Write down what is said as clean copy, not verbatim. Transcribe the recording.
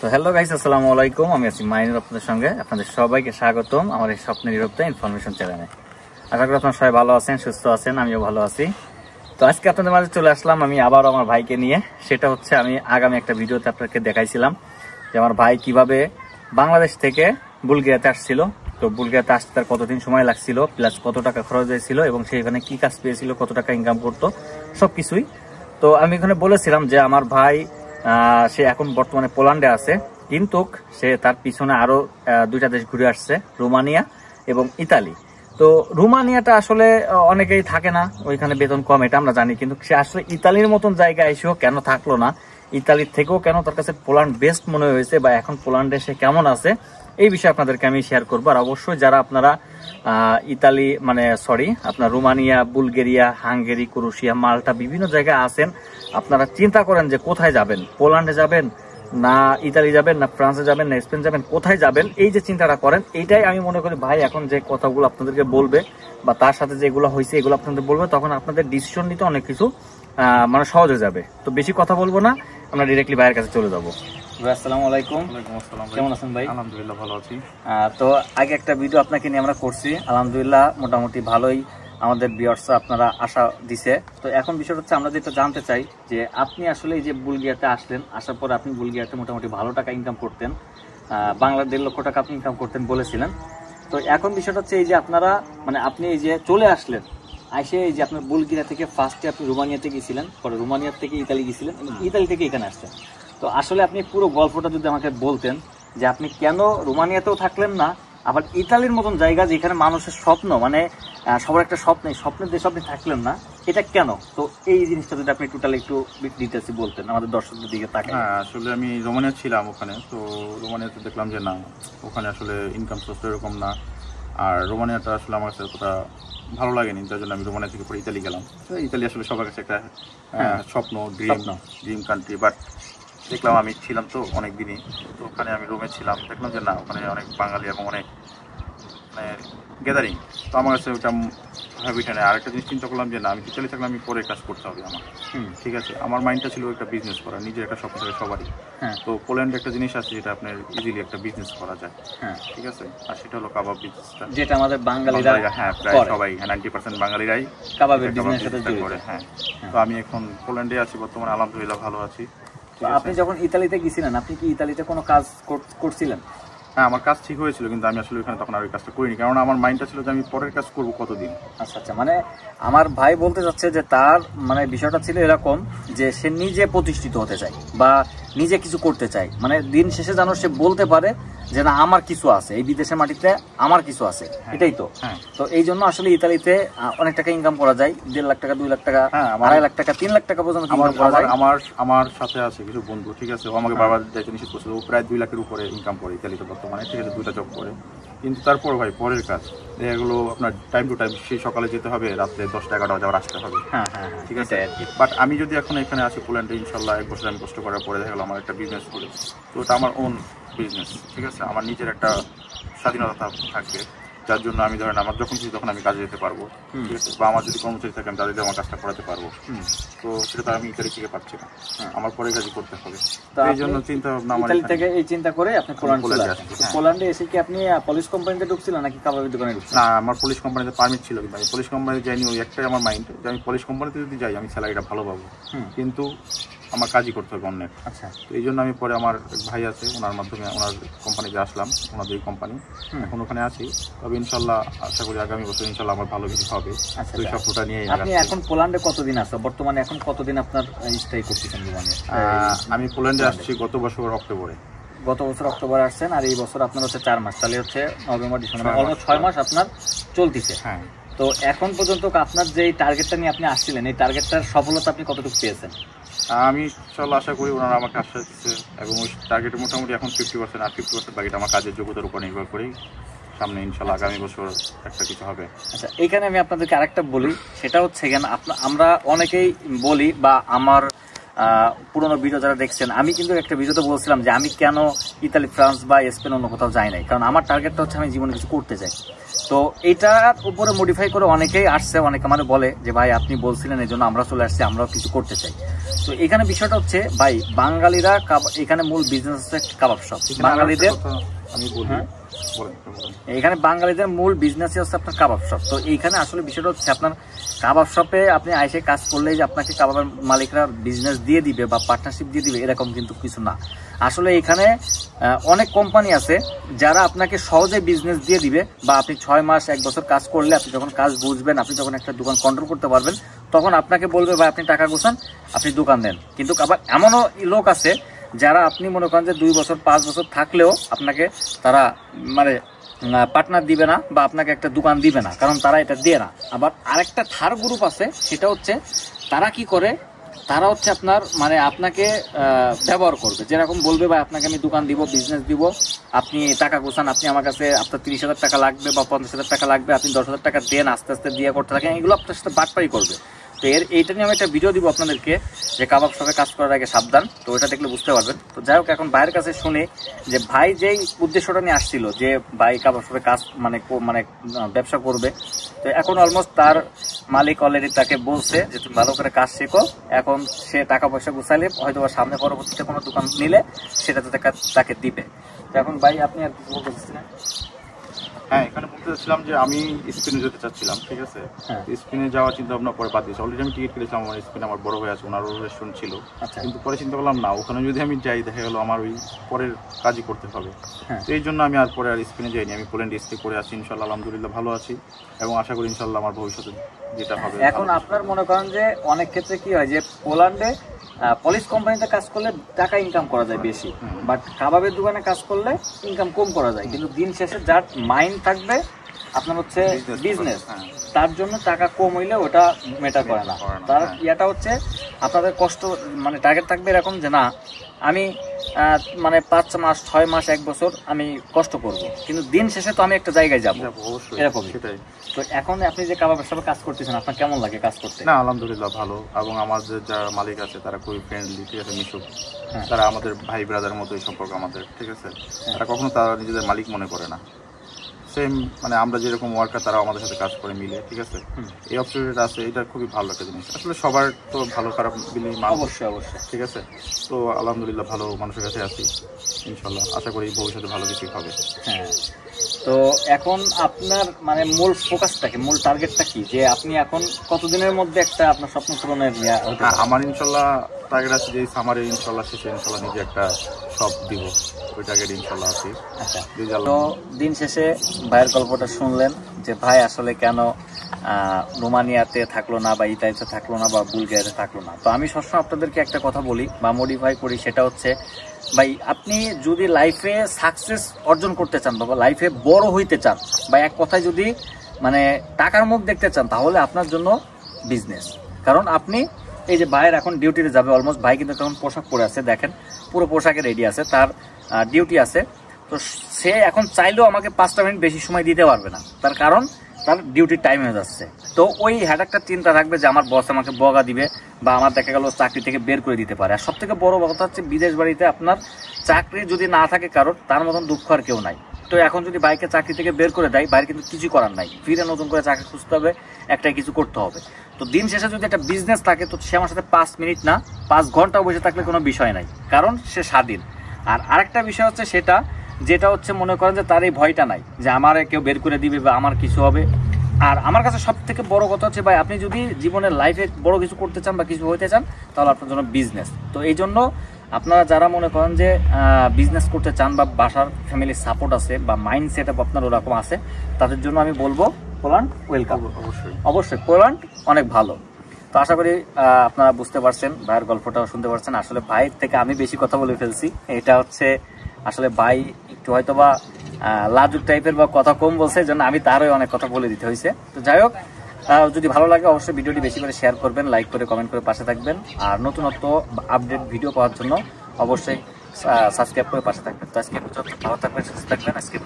তো hello guys, আসসালামু আলাইকুম। আমি আছি মাইনুর, আপনাদের সঙ্গে আপনাদের সবাইকে স্বাগতম আমার এই স্বপ্নের ইউরোপটা ইনফরমেশন চ্যানেলে। আশা করি আপনারা সবাই ভালো আছেন, সুস্থ আছেন, আমিও ভালো আছি। তো আজকে আপনাদের মাঝে চলে আসলাম আমি আবার আমার ভাইকে নিয়ে। সেটা হচ্ছে আমি আগামী একটা ভিডিওতে আপনাকে দেখাইছিলাম যে আমার ভাই কিভাবে বাংলাদেশ থেকে বুলগেরিয়াতে আসছিল। তো বুলগেরিয়াতে আসতে তার কতদিন সময় লাগছিল, প্লাস কত টাকা খরচ হয়েছিল এবং সেখানে কি কাজ পেয়েছিল, কত টাকা ইনকাম করতো, সবকিছুই। তো আমি এখানে বলেছিলাম যে আমার ভাই সে এখন বর্তমানে পোল্যান্ডে আছে, কিন্তু সে তার পিছনে আরো দুইটা দেশ ঘুরে আসছে, রোমানিয়া এবং ইতালি। তো রোমানিয়াটা আসলে অনেকেই থাকে না, ওইখানে বেতন কম, এটা আমরা জানি, কিন্তু সে আসলে ইতালির মতন জায়গায় এসেও কেন থাকলো না, ইতালির থেকেও কেন তার কাছে পোল্যান্ড বেস্ট মনে হয়েছে, বা এখন পোল্যান্ডে সে কেমন আছে, এই বিষয়ে আপনাদেরকে আমি শেয়ার করবো। আর অবশ্যই যারা আপনারা আপনার রোমানিয়া, বুলগেরিয়া, হাঙ্গেরি, ক্রোয়েশিয়া, মাল্টা বিভিন্ন জায়গায় আছেন, আপনারা চিন্তা করেন যে কোথায় যাবেন, পোল্যান্ডে যাবেন না ইতালি যাবেন না ফ্রান্সে যাবেন না স্পেন যাবেন, কোথায় যাবেন, এই যে চিন্তাটা করেন, এইটাই আমি মনে করি ভাই এখন যে কথাগুলো আপনাদেরকে বলবে বা তার সাথে যেগুলো হয়েছে এগুলো আপনাদের বলবে, তখন আপনাদের ডিসিশন নিতে অনেক কিছু সহজ হয়ে যাবে। তো বেশি কথা বলবো না, আমরা ডিরেক্টলি ভাইয়ের কাছে চলে যাবো। আসসালামু আলাইকুম। কেমন আছেন ভাই? আলহামদুলিল্লাহ ভালো আছি। তো আগে একটা ভিডিও আপনাকে নিয়ে আমরা করছি, আলহামদুলিল্লাহ মোটামুটি ভালোই আমাদের ভিউয়ার্সরা আপনারা আশা দিছে। তো এখন বিষয়টা হচ্ছে আমরা যেটা জানতে চাই যে আপনি আসলে এই যে বুলগেরিয়াতে আসলেন, আসার পর আপনি বুলগেরিয়াতে মোটামুটি ভালো টাকা ইনকাম করতেন, বাংলার 1.5 লক্ষ টাকা আপনি ইনকাম করতেন বলেছিলেন। তো এখন বিষয়টা হচ্ছে এই যে আপনারা আপনি এই যে চলে আসলেন, আসে এই যে আপনার বুলগেরিয়া থেকে ফার্স্টে আপনি রোমানিয়াতে গিয়েছিলেন, পরে রোমানিয়া থেকে ইতালি গিয়েছিলেন, ইতালি থেকে এখানে আসছেন। তো আসলে আপনি পুরো গল্পটা যদি আমাকে বলতেন যে আপনি কেন রোমানিয়াতেও থাকলেন না, আবার ইতালির মতন জায়গা যেখানে মানুষের স্বপ্ন, সবার একটা স্বপ্নের দেশে আপনি থাকলেন না, এটা কেন? তো এই জিনিসটা যদি আপনি টোটালি একটু ডিটেইলসে বলতেন আমাদের দর্শকদের দিকে তাকায়। হ্যাঁ, আসলে আমি রোমানিয়া ছিলাম ওখানে, তো রোমানিয়াতে দেখলাম যে না, ওখানে আসলে ইনকাম সোর্স এরকম না, আর রোমানিয়াটা আসলে আমার কাছে অতটা ভালো লাগেনি, তার জন্য আমি রোমানিয়া থেকে পরে ইতালি গেলাম। তো ইতালি আসলে সবার কাছে একটা স্বপ্ন, ড্রিম কান্ট্রি। বাট দেখলাম, আমি ছিলাম তো অনেক দিনই, তো ওখানে আমি রুমে ছিলাম, দেখলাম যে না, ওখানে অনেক বাঙালি এবং অনেক গ্যাদারিং। তো আমার কাছে ওইটা হ্যাবিট নেই। আরেকটা জিনিস চিন্তা করলাম যে না, আমি ইতালি থাকলে আমি পরে কাজ করতে হবে আমার। ঠিক আছে, আমার মাইন্ডটা ছিল একটা বিজনেস করা, নিজের একটা স্বপ্ন থাকে সবারই। তো পোল্যান্ডে একটা জিনিস আছে যেটা আপনার ইজিলি একটা বিজনেস করা যায়। ঠিক আছে, আর সেটা হলো কাবাব বিজনেসটা, যেটা আমাদের বাঙালিরা প্রায় সবাই 90% বাঙালিরাই কাবাবের বিজনেস করে। তো আমি এখন পোল্যান্ডে আছি বর্তমানে, আলহামদুলিল্লাহ ভালো আছি। আপনি যখন ইতালিতে গেছিলেন, আপনি কি ইতালিতে কোনো কাজ করছিলেন? হ্যাঁ, আমার কাজ ঠিক হয়েছিল, কিন্তু আমি আসলে ওখানে তখন আর ওই কাজটা করিনি, কারণ আমার মাইন্ডটা ছিল যে আমি পরের কাজ করবো কতদিন। আচ্ছা, আমার ভাই বলতে চাচ্ছে যে তার বিষয়টা ছিল এরকম যে সে নিজে প্রতিষ্ঠিত হতে চায় বা নিজে কিছু করতে চায়, দিন শেষে যেন সে বলতে পারে যে না, আমার কিছু আছে, এই বিদেশের মাটিতে আমার কিছু আছে, এটাই তো। তো এই জন্য আসলে ইতালিতে অনেক টাকা ইনকাম করা যায়, 1.5 লাখ টাকা, 2 লাখ টাকা, 2.5 লাখ টাকা, 3 লাখ টাকা পর্যন্ত ইনকাম করা যায়। আমার সাথে আছে কিছু বন্ধু, ঠিক আছে, ও আমাকে বারবার যাইতে নিষেধ করছিল, ও প্রায় 2 লাখের উপরে ইনকাম করে ইতালিতে বর্তমানে, ঠিক আছে, 2টা জব করে। কিন্তু তারপর ভাই পরের কাজ এগুলো আপনার টাইম টু টাইম, সেই সকালে যেতে হবে, রাত্রে 10টা 11টা বাজে আসতে হবে। ঠিক আছে, বাট আমি যদি এখন এখানে আসি পোল্যান্ডে, ইনশাল্লাহ 1 বছর আমি কষ্ট করার পরে দেখা গেলো আমার একটা বিজনেস করি, তো ওটা আমার ওন বিজনেস। ঠিক আছে, আমার নিজের একটা স্বাধীনতা থাকবে, যার জন্য আমি ধরেন আমার যখন খুশি তখন আমি কাজে যেতে পারবো। ঠিক আছে, বা আমার যদি কর্মচারী থাকে আমি তাদের আমার কাজটা করাতে পারবো। তো সেটা তো আমি ইতালি থেকে পাচ্ছি না, আমার পরে কাজই করতে হবে। এই জন্য চিন্তা ভাবনা আমার ইতালি থেকে এই চিন্তা করে আপনি পোল্যান্ডে এসে কি আপনি পুলিশ কোম্পানিতে ঢুকছিলেন নাকি কাবাবের দোকানে ঢুকছিলেন? না, আমার পুলিশ কোম্পানিতে পারমিট ছিল, কিন্তু আমি পুলিশ কোম্পানিতে যাইনি। ওই একটাই আমার মাইন্ড যে আমি পুলিশ কোম্পানিতে যদি যাই আমি স্যালারিটা ভালো পাবো, কিন্তু আমার কাজই করতে হবে অন্যের। আচ্ছা, তো এই জন্য আমি পরে আমার ভাই আছে, ওনার মাধ্যমে ওনার কোম্পানিতে আসলাম, ওনাদের কোম্পানি, এখন ওখানে আছি। তবে ইনশাল্লাহ আশা করি আগামী বছর ইনশাল্লাহ আমার ভালো কিছু হবে। তো এই সবটা নিয়ে আপনি এখন পোল্যান্ডে কতদিন আছে বর্তমানে? এখন কতদিন আপনার স্টে করতেছেন? আমি পোল্যান্ডে আসছি গত বছর অক্টোবরে। গত বছর অক্টোবরে আসছেন, আর এই বছর আপনার হচ্ছে 4 মাস, তাহলে হচ্ছে নভেম্বর ডিসেম্বর, অলমোস্ট 6 মাস আপনার চলতেছে। তো এখন পর্যন্ত আপনার যে টার্গেটটা নিয়ে আপনি আসছিলেন, এই টার্গেটটার সফলতা আপনি কতটুকু পেয়েছেন? আমি ইনশাল্লাহ আশা করি ওনারা আমাকে আশ্বাস দিচ্ছে, এবং ওই টার্গেটে মোটামুটি এখন 50%, আর 50% বাকিটা আমার কাজের যোগ্যতার উপর নির্ভর করেই সামনে ইনশাল্লাহ আগামী বছর একটা কিছু হবে। আচ্ছা, এইখানে আমি আপনাদেরকে আরেকটা বলি, সেটা হচ্ছে আমরা অনেকেই বলি, বা আমার পুরোনো ভিডিও যারা দেখছেন, আমি কিন্তু একটা ভিডিওতে বলছিলাম যে আমি কেন ইতালি, ফ্রান্স বা স্পেন অন্য কোথাও যাই নাই, কারণ আমার টার্গেটটা হচ্ছে আমি জীবনে কিছু করতে চাই। তো এটার উপরে মডিফাই করে অনেকেই আসছে, অনেকে মানে বলে যে ভাই আপনি বলছিলেন এই জন্য আমরা চলে আসছি, আমরাও কিছু করতে চাই। তো এখানে বিষয়টা হচ্ছে ভাই বাঙালিরা এখানে মূল বিজনেস হচ্ছে কাবাব শপ। বাঙালিদের আমি বলি এখানে বাঙালিদের মূল বিজনেস হচ্ছে আপনার কাবাব শপ। তো এইখানে আসলে বিষয়টা হচ্ছে আপনার কাবাব শপে আপনি আইসে কাজ করলেই যে আপনাকে কাবাবের মালিকরা বিজনেস দিয়ে দিবে বা পার্টনারশিপ দিয়ে দিবে এরকম কিন্তু কিছু না। আসলে এখানে অনেক কোম্পানি আছে যারা আপনাকে সহজে বিজনেস দিয়ে দিবে, বা আপনি 6 মাস 1 বছর কাজ করলে আপনি যখন কাজ বুঝবেন, আপনি যখন একটা দোকান কন্ট্রোল করতে পারবেন, তখন আপনাকে বলবে ভাই আপনি টাকা গোছান, আপনি দোকান দেন। কিন্তু আবার এমনও লোক আছে যারা আপনি মনে করেন যে 2 বছর 5 বছর থাকলেও আপনাকে তারা মানে পার্টনার দিবে না বা আপনাকে একটা দোকান দিবে না, কারণ তারা এটা দিয়ে না। আবার আরেকটা থার্ড গ্রুপ আছে, সেটা হচ্ছে তারা কি করে, তারা হচ্ছে আপনার মানে আপনাকে ব্যবহার করবে, যেরকম বলবে ভাই আপনাকে আমি দোকান দিব, বিজনেস দিব, আপনি টাকা গোছান, আপনি আমার কাছে আপনার 30,000 টাকা লাগবে বা 50,000 টাকা লাগবে, আপনি 10,000 টাকা দেন, আস্তে আস্তে দিয়ে করতে থাকেন, এগুলো আপনার সাথে বাটপারি করবে। তো এইটা নিয়ে আমি একটা ভিডিও দিব আপনাদেরকে যে কাবাব শপে কাজ করার আগে সাবধান, তো ওইটা দেখলে বুঝতে পারবেন। তো যাই হোক, এখন ভাইয়ের কাছে শুনে যে ভাই যেই উদ্দেশ্যটা নিয়ে আসছিল যে ভাই কাবাব শপে কাজ মানে ব্যবসা করবে, তো এখন অলমোস্ট তার মালিক অলরেডি তাকে বলছে যে তুমি ভালো করে কাজ শেখো, এখন সে টাকা পয়সা গুছাইলে হয়তো সামনে পরবর্তীতে কোনো দোকান নিলে সেটাতে তাকে দিবে। তো এখন ভাই আপনি আর কিছু বলতে চাচ্ছিলেন? হ্যাঁ, এখানে বলতে চাচ্ছিলাম যে আমি স্পেনে যেতে চাচ্ছিলাম, ঠিক আছে। স্পেনে যাওয়ার চিন্তা ভাবনা পরে বাদ দিয়েছি। অলরেডি আমি টিকিট কেটেছিলাম, আমার স্পেনে আমার বড় ভাই আছে, ওনারও রেস্টুরেন্ট ছিল। কিন্তু পরে চিন্তা করলাম না, ওখানে যদি আমি যাই দেখা গেলো আমার ওই পরের কাজই করতে হবে। তো এই জন্য আমি আর পরে আর স্পেনে যাইনি, আমি পোল্যান্ডে স্টে করে আছি। ইনশাল্লাহ আলহামদুলিল্লাহ ভালো আছি এবং আশা করি ইনশাল্লাহ আমার ভবিষ্যতে যেটা হবে। এখন আপনার মনে করেন যে অনেক ক্ষেত্রে কি হয় যে পোল্যান্ডে পলিশ কোম্পানিতে কাজ করলে টাকা ইনকাম করা যায় বেশি, বাট কাবাবের দোকানে কাজ করলে ইনকাম কম করা যায়। কিন্তু দিন শেষে যার মাইন্ড থাকবে আপনার হচ্ছে বিজনেস, তার জন্য টাকা কম হইলে ওটা ম্যাটার করে না। তার ইয়াটা হচ্ছে আপনাদের কষ্ট মানে টার্গেট থাকবে এরকম যে না আমি মানে 5 মাস 6 মাস 1 বছর আমি কষ্ট করব, কিন্তু দিন শেষে তো আমি একটা জায়গায় যাবো, এরকম। তো এখন আপনি যে কাবাবের সাথে কাজ করতেছেন, আপনার কেমন লাগে কাজ করতে? না, আলহামদুলিল্লাহ ভালো, এবং আমাদের যারা মালিক আছে তারা খুবই ফ্রেন্ডলি, ঠিক আছে, মিশুক। তারা আমাদের ভাই ব্রাদার মতোই সম্পর্ক আমাদের, ঠিক আছে। তারা কখনো তারা নিজেদের মালিক মনে করে না, সেম মানে আমরা যেরকম ওয়ার্কার তারাও আমাদের সাথে কাজ করে মিলে, ঠিক আছে। এই অপশনটা আছে, এটা খুবই ভালো একটা জিনিস। আসলে সবার তো ভালো খারাপ মিলিয়ে অবশ্যই অবশ্যই, ঠিক আছে। তো আলহামদুলিল্লাহ ভালো মানুষের কাছে আছি, ইনশাল্লাহ আশা করি ভবিষ্যতে ভালো কিছু হবে। হ্যাঁ, তো এখন আপনার মানে মূল ফোকাসটা কি, মূল টার্গেটটা কি, যে আপনি এখন কতদিনের মধ্যে একটা আপনার স্বপ্ন পূরণের? আমার ইনশাল্লাহ টার্গেট আছে যে সামারে ইনশাল্লাহ শেষে ইনশাল্লাহ নিজে একটা শপ দিব, ওই টার্গেট ইনশাল্লাহ আছে। আচ্ছা, তো দিন শেষে ভাইয়ের গল্পটা শুনলেন যে ভাই আসলে কেন রোমানিয়াতে থাকলো না বা ইতালিতে থাকলো না বা বুলগেরিয়াতে থাকলো না। তো আমি সবসময় আপনাদেরকে একটা কথা বলি বা মডিফাই করি, সেটা হচ্ছে ভাই আপনি যদি লাইফে সাকসেস অর্জন করতে চান বা লাইফে বড় হইতে চান বা এক কথায় যদি মানে টাকার মুখ দেখতে চান, তাহলে আপনার জন্য বিজনেস। কারণ আপনি এই যে ভাইয়ের এখন ডিউটিতে যাবে, অলমোস্ট ভাই কিন্তু তখন পোশাক পরে আছে, দেখেন পুরো পোশাকে রেডি আছে, তার ডিউটি আছে। তো সে এখন চাইলেও আমাকে 5টা মিনিট বেশি সময় দিতে পারবে না, তার কারণ তার ডিউটির টাইম হয়ে যাচ্ছে। তো ওই হেডাকটা চিন্তা থাকবে যে আমার বস আমাকে বগা দিবে বা আমার দেখা গেল চাকরি থেকে বের করে দিতে পারে। আর সব থেকে বড় কথা হচ্ছে বিদেশ বাড়িতে আপনার চাকরি যদি না থাকে কারোর, তার মতন দুঃখ আর কেউ নাই। তো এখন যদি বাইকে চাকরি থেকে বের করে দেয়, বাইরে কিন্তু কিছু করার নাই, ফিরে নতুন করে চাকরি খুঁজতে হবে, একটাই কিছু করতে হবে। তো দিন শেষে যদি একটা বিজনেস থাকে, তো সে আমার সাথে 5 মিনিট না 5 ঘন্টাও বসে থাকলে কোনো বিষয় নাই, কারণ সে স্বাধীন। আর আরেকটা বিষয় হচ্ছে সেটা, যেটা হচ্ছে মনে করেন যে তার এই ভয়টা নাই যে আমার কেউ বের করে দিবে বা আমার কিছু হবে। আর আমার কাছে সব থেকে বড় কথা হচ্ছে ভাই, আপনি যদি জীবনের লাইফে বড় কিছু করতে চান বা কিছু হইতে চান, তাহলে আপনার জন্য বিজনেস। তো এই জন্য আপনারা যারা মনে করেন যে বিজনেস করতে চান বা বাসার ফ্যামিলির সাপোর্ট আছে বা মাইন্ড সেট আপ আপনার ওরকম আছে, তাদের জন্য আমি বলবো পোল্যান্ড ওয়েলকাম। অবশ্যই পোল্যান্ড অনেক ভালো। তো আশা করি আপনারা বুঝতে পারছেন, ভাইয়ের গল্পটাও শুনতে পারছেন। আসলে ভাইয়ের থেকে আমি বেশি কথা বলে ফেলছি, এটা হচ্ছে আসলে ভাই একটু হয়তো বা লাজুক টাইপের বা কথা কম বলছে, এই জন্য আমি তারই অনেক কথা বলে দিতে হয়েছে। তো যাই হোক, যদি ভালো লাগে অবশ্যই ভিডিওটি বেশি করে শেয়ার করবেন, লাইক করে কমেন্ট করে পাশে থাকবেন। আর নতুনত্ব আপডেট ভিডিও পাওয়ার জন্য অবশ্যই সাবস্ক্রাইব করে পাশে থাকবেন। তো আজকে ভালো থাকবেন, সুস্থ থাকবেন। আজকে